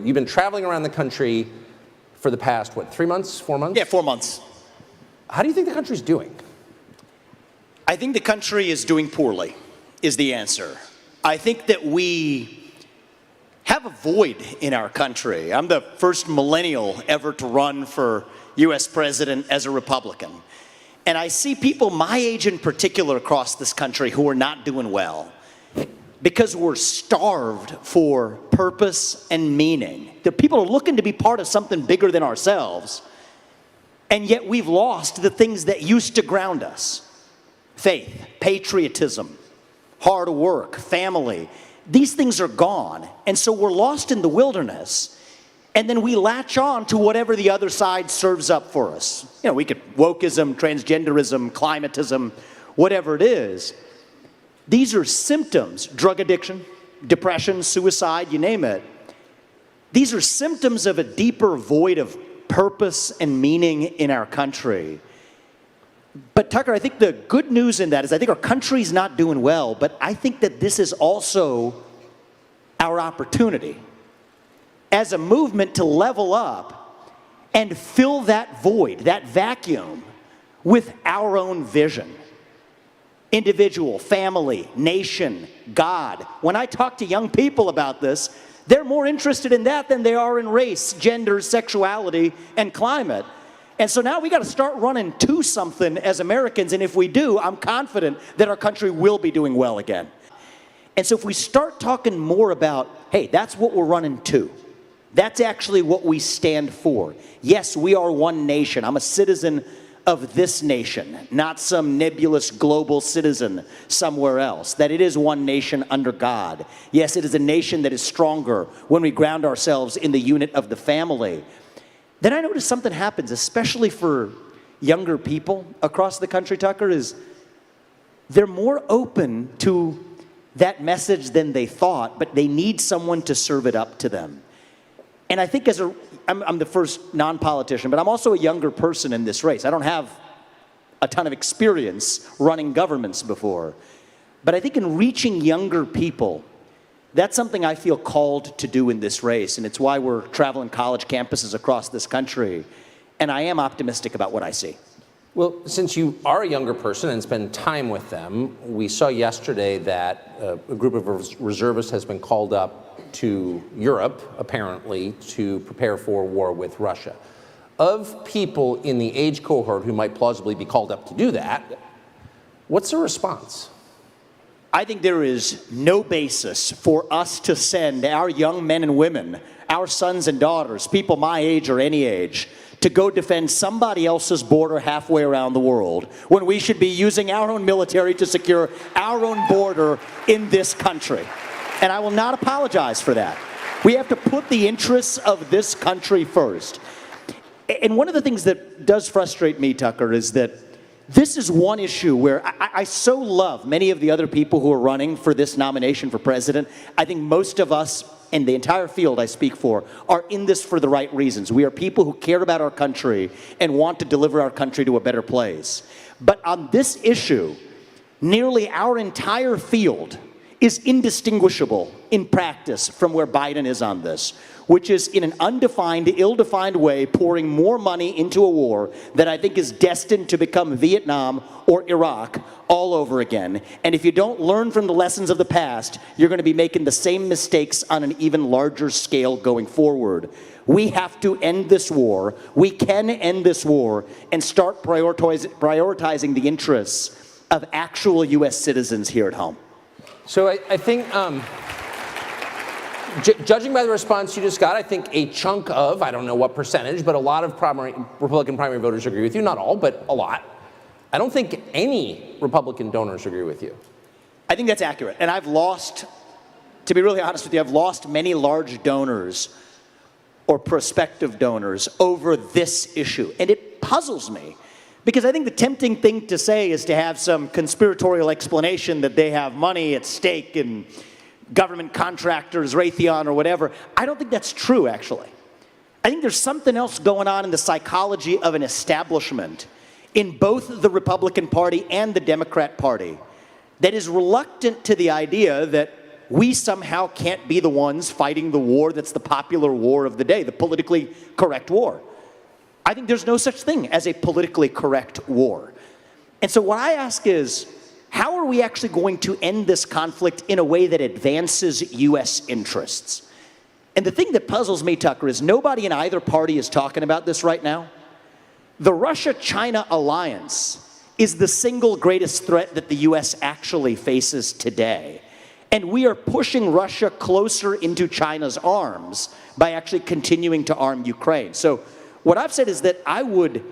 You've been traveling around the country for the past, what, 3 months, 4 months? Yeah, 4 months. How do you think the country's doing? I think the country is doing poorly, is the answer. I think that we have a void in our country. I'm the first millennial ever to run for US president as a Republican. And I see people my age in particular across this country who are not doing well because we're starved for purpose and meaning. The people are looking to be part of something bigger than ourselves, and yet we've lost the things that used to ground us. Faith, patriotism, hard work, family. These things are gone, and so we're lost in the wilderness, and then we latch on to whatever the other side serves up for us. You know, we could wokeism, transgenderism, climatism, whatever it is. These are symptoms, drug addiction, depression, suicide, you name it. These are symptoms of a deeper void of purpose and meaning in our country. But Tucker, I think the good news in that is I think our country's not doing well, but I think that this is also our opportunity as a movement to level up and fill that void, that vacuum, with our own vision. Individual, family, nation, God. When I talk to young people about this, they're more interested in that than they are in race, gender, sexuality, and climate. And so now we got to start running to something as Americans, and if we do, I'm confident that our country will be doing well again. And so if we start talking more about, hey, that's what we're running to. That's actually what we stand for. Yes, we are one nation. I'm a citizen of this nation, not some nebulous global citizen somewhere else. That it is one nation under God. Yes, it is a nation that is stronger when we ground ourselves in the unit of the family. Then I notice something happens, especially for younger people across the country, Tucker, is they're more open to that message than they thought, but they need someone to serve it up to them. And I think I'm the first non-politician, but I'm also a younger person in this race. I don't have a ton of experience running governments before. But I think in reaching younger people, that's something I feel called to do in this race, and it's why we're traveling college campuses across this country. And I am optimistic about what I see. Well, since you are a younger person and spend time with them, we saw yesterday that a group of reservists has been called up to Europe, apparently, to prepare for war with Russia. Of people in the age cohort who might plausibly be called up to do that, what's the response? I think there is no basis for us to send our young men and women, our sons and daughters, people my age or any age, to go defend somebody else's border halfway around the world when we should be using our own military to secure our own border in this country. And I will not apologize for that. We have to put the interests of this country first. And one of the things that does frustrate me, Tucker, is that this is one issue where I so love many of the other people who are running for this nomination for president. I think most of us and the entire field I speak for are in this for the right reasons. We are people who care about our country and want to deliver our country to a better place. But on this issue, nearly our entire field is indistinguishable in practice from where Biden is on this, which is in an undefined, ill-defined way pouring more money into a war that I think is destined to become Vietnam or Iraq all over again. And if you don't learn from the lessons of the past, you're going to be making the same mistakes on an even larger scale going forward. We have to end this war. We can end this war and start prioritizing the interests of actual U.S. citizens here at home. So I think, judging by the response you just got, I think a chunk of, I don't know what percentage, but a lot of Republican primary voters agree with you. Not all, but a lot. I don't think any Republican donors agree with you. I think that's accurate. And I've lost, to be really honest with you, I've lost many large donors or prospective donors over this issue. And it puzzles me. Because I think the tempting thing to say is to have some conspiratorial explanation that they have money at stake in government contractors, Raytheon, or whatever. I don't think that's true, actually. I think there's something else going on in the psychology of an establishment in both the Republican Party and the Democrat Party that is reluctant to the idea that we somehow can't be the ones fighting the war that's the popular war of the day, the politically correct war. I think there's no such thing as a politically correct war. And so what I ask is, how are we actually going to end this conflict in a way that advances U.S. interests? And the thing that puzzles me, Tucker, is nobody in either party is talking about this right now. The Russia-China alliance is the single greatest threat that the U.S. actually faces today. And we are pushing Russia closer into China's arms by actually continuing to arm Ukraine. So what I've said is that I would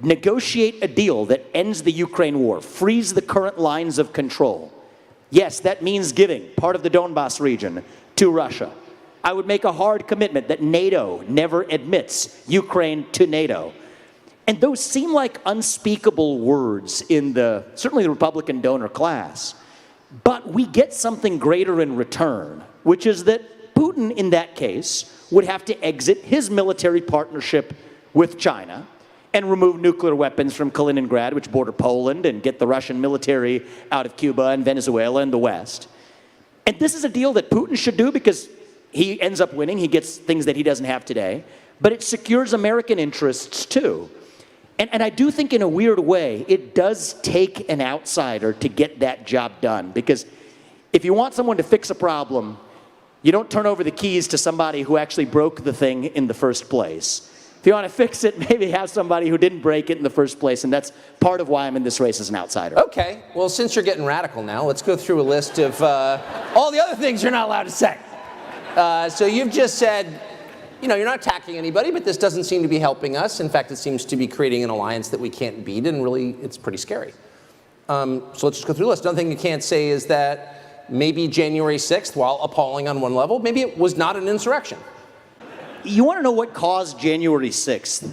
negotiate a deal that ends the Ukraine war, frees the current lines of control. Yes, that means giving part of the Donbas region to Russia. I would make a hard commitment that NATO never admits Ukraine to NATO. And those seem like unspeakable words in certainly the Republican donor class. But we get something greater in return, which is that Putin, in that case, would have to exit his military partnership with China and remove nuclear weapons from Kaliningrad, which border Poland, and get the Russian military out of Cuba and Venezuela and the West. And this is a deal that Putin should do because he ends up winning. He gets things that he doesn't have today. But it secures American interests, too. And I do think in a weird way, it does take an outsider to get that job done. Because if you want someone to fix a problem, you don't turn over the keys to somebody who actually broke the thing in the first place. If you want to fix it, maybe have somebody who didn't break it in the first place. And that's part of why I'm in this race as an outsider. Okay. Well, since you're getting radical now, let's go through a list of all the other things you're not allowed to say. So you've just said, you're not attacking anybody, but this doesn't seem to be helping us. In fact, it seems to be creating an alliance that we can't beat, and really, it's pretty scary. So let's just go through the list. Another thing you can't say is that maybe January 6th, while appalling on one level, maybe it was not an insurrection. You want to know what caused January 6th?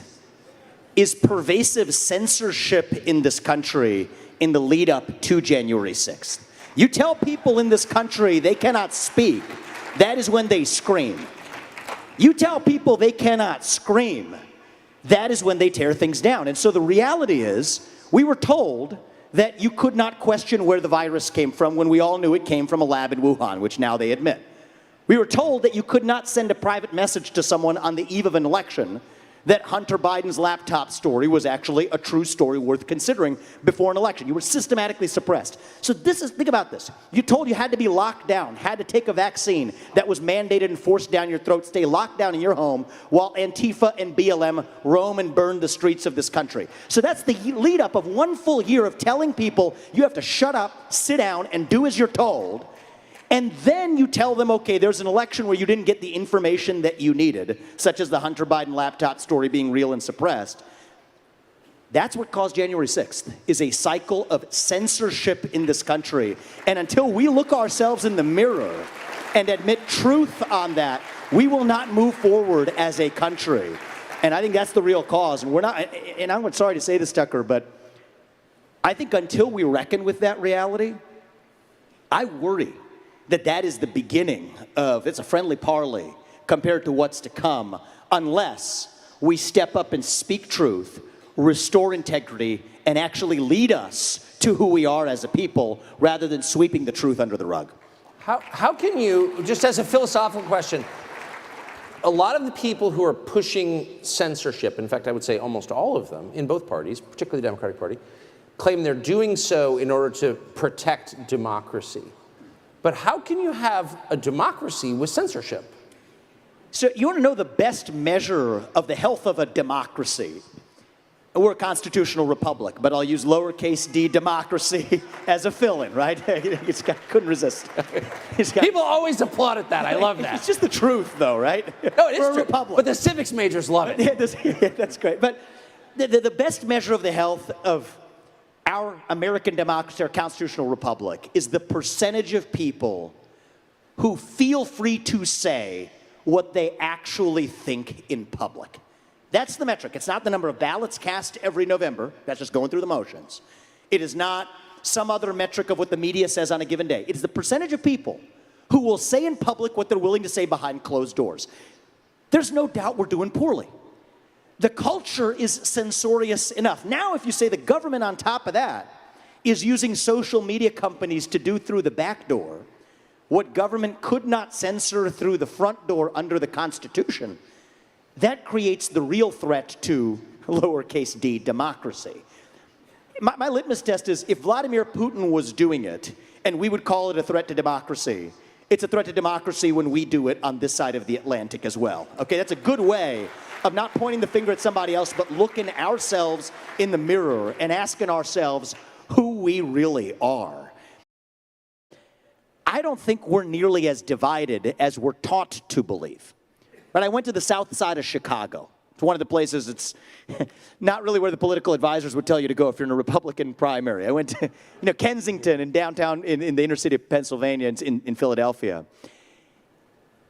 Is pervasive censorship in this country in the lead up to January 6th. You tell people in this country they cannot speak, that is when they scream. You tell people they cannot scream, that is when they tear things down. And so the reality is, we were told that you could not question where the virus came from when we all knew it came from a lab in Wuhan, which now they admit. We were told that you could not send a private message to someone on the eve of an election that Hunter Biden's laptop story was actually a true story worth considering before an election. You were systematically suppressed. So think about this. You told you had to be locked down, had to take a vaccine that was mandated and forced down your throat, stay locked down in your home while Antifa and BLM roam and burn the streets of this country. So that's the lead up of one full year of telling people you have to shut up, sit down, and do as you're told. And then you tell them, okay, there's an election where you didn't get the information that you needed, such as the Hunter Biden laptop story being real and suppressed. That's what caused January 6th, is a cycle of censorship in this country. And until we look ourselves in the mirror and admit truth on that, we will not move forward as a country. And I think that's the real cause. And I'm sorry to say this, Tucker, but I think until we reckon with that reality, I worry that is the beginning of, it's a friendly parley compared to what's to come, unless we step up and speak truth, restore integrity, and actually lead us to who we are as a people, rather than sweeping the truth under the rug. How can you, just as a philosophical question, a lot of the people who are pushing censorship, in fact, I would say almost all of them, in both parties, particularly the Democratic Party, claim they're doing so in order to protect democracy. But how can you have a democracy with censorship? So you want to know the best measure of the health of a democracy? We're a constitutional republic, but I'll use lowercase d democracy as a fill-in, right? Couldn't resist. People always applaud at that. I love that. It's just the truth, though, right? No, it is true. Republic. But the civics majors love it. Yeah, that's great. But the best measure of the health of our American democracy, our constitutional republic, is the percentage of people who feel free to say what they actually think in public. That's the metric. It's not the number of ballots cast every November. That's just going through the motions. It is not some other metric of what the media says on a given day. It is the percentage of people who will say in public what they're willing to say behind closed doors. There's no doubt we're doing poorly. The culture is censorious enough. Now, if you say the government on top of that is using social media companies to do through the back door, what government could not censor through the front door under the Constitution, that creates the real threat to, lowercase d, democracy. My litmus test is, if Vladimir Putin was doing it, and we would call it a threat to democracy, it's a threat to democracy when we do it on this side of the Atlantic as well. Okay, that's a good way of not pointing the finger at somebody else, but looking ourselves in the mirror and asking ourselves who we really are. I don't think we're nearly as divided as we're taught to believe. But I went to the south side of Chicago. It's one of the places it's not really where the political advisors would tell you to go if you're in a Republican primary. I went to Kensington and downtown in the inner city of Pennsylvania, in Philadelphia.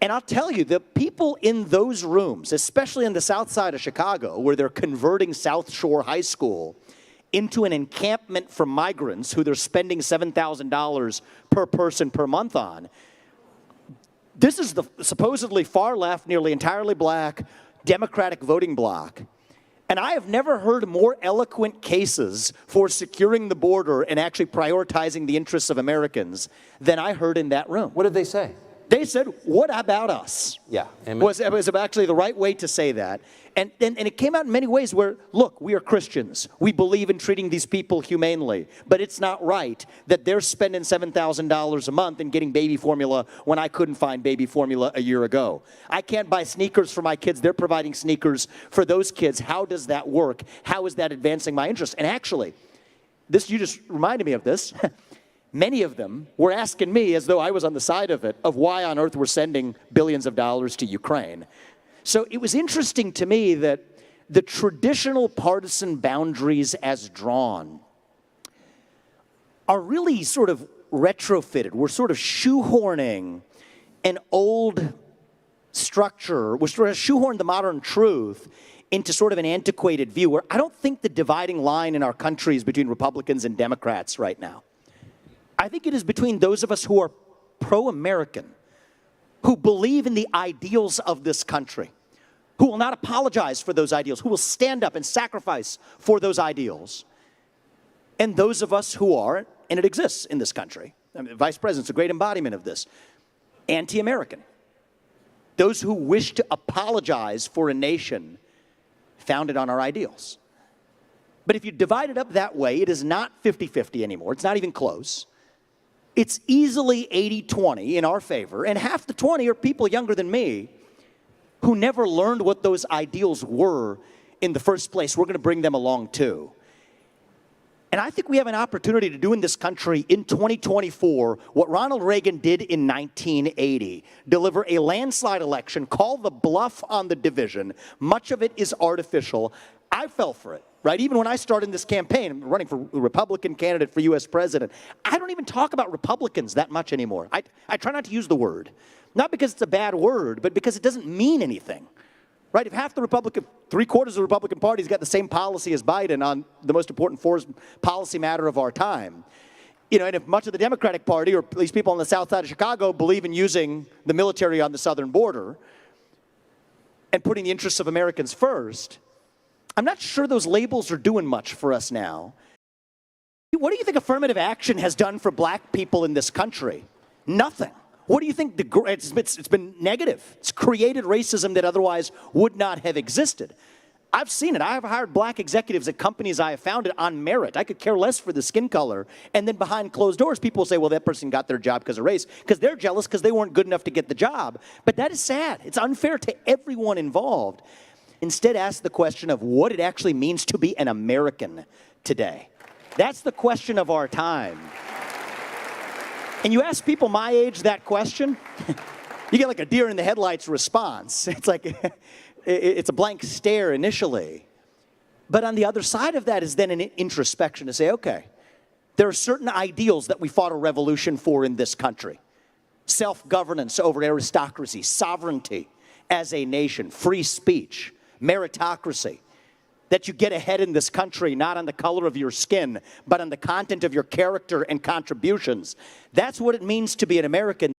And I'll tell you, the people in those rooms, especially on the south side of Chicago, where they're converting South Shore High School into an encampment for migrants who they're spending $7,000 per person per month on, this is the supposedly far left, nearly entirely black, Democratic voting bloc. And I have never heard more eloquent cases for securing the border and actually prioritizing the interests of Americans than I heard in that room. What did they say? They said, what about us? Yeah. Was actually the right way to say that. And it came out in many ways where, look, we are Christians. We believe in treating these people humanely. But it's not right that they're spending $7,000 a month and getting baby formula when I couldn't find baby formula a year ago. I can't buy sneakers for my kids. They're providing sneakers for those kids. How does that work? How is that advancing my interests? And actually, you just reminded me of this. Many of them were asking me, as though I was on the side of it, of why on earth we're sending billions of dollars to Ukraine. So it was interesting to me that the traditional partisan boundaries as drawn are really sort of retrofitted. We're sort of shoehorning an old structure. We're sort of shoehorning the modern truth into sort of an antiquated view where I don't think the dividing line in our country is between Republicans and Democrats right now. I think it is between those of us who are pro-American, who believe in the ideals of this country, who will not apologize for those ideals, who will stand up and sacrifice for those ideals, and those of us who are, and it exists in this country, I mean, the Vice President's a great embodiment of this, anti-American. Those who wish to apologize for a nation founded on our ideals. But if you divide it up that way, it is not 50-50 anymore. It's not even close. It's easily 80-20 in our favor, and half the 20 are people younger than me who never learned what those ideals were in the first place. We're going to bring them along too. And I think we have an opportunity to do in this country in 2024 what Ronald Reagan did in 1980. Deliver a landslide election, call the bluff on the division. Much of it is artificial. I fell for it, right? Even when I started this campaign, I'm running for a Republican candidate for U.S. president, I don't even talk about Republicans that much anymore. I try not to use the word. Not because it's a bad word, but because it doesn't mean anything. Right? If half the Republican, 3/4 of the Republican Party's got the same policy as Biden on the most important policy matter of our time, and if much of the Democratic Party, or at least people on the south side of Chicago, believe in using the military on the southern border and putting the interests of Americans first, I'm not sure those labels are doing much for us now. What do you think affirmative action has done for black people in this country? Nothing. What do you think? It's been negative. It's created racism that otherwise would not have existed. I've seen it. I have hired black executives at companies I have founded on merit. I could care less for the skin color. And then behind closed doors, people will say, well, that person got their job because of race, because they're jealous because they weren't good enough to get the job. But that is sad. It's unfair to everyone involved. Instead, ask the question of what it actually means to be an American today. That's the question of our time. And you ask people my age that question, you get like a deer in the headlights response. It's like, it's a blank stare initially. But on the other side of that is then an introspection to say, okay, there are certain ideals that we fought a revolution for in this country. Self-governance over aristocracy, sovereignty as a nation, free speech, meritocracy. That you get ahead in this country, not on the color of your skin, but on the content of your character and contributions. That's what it means to be an American.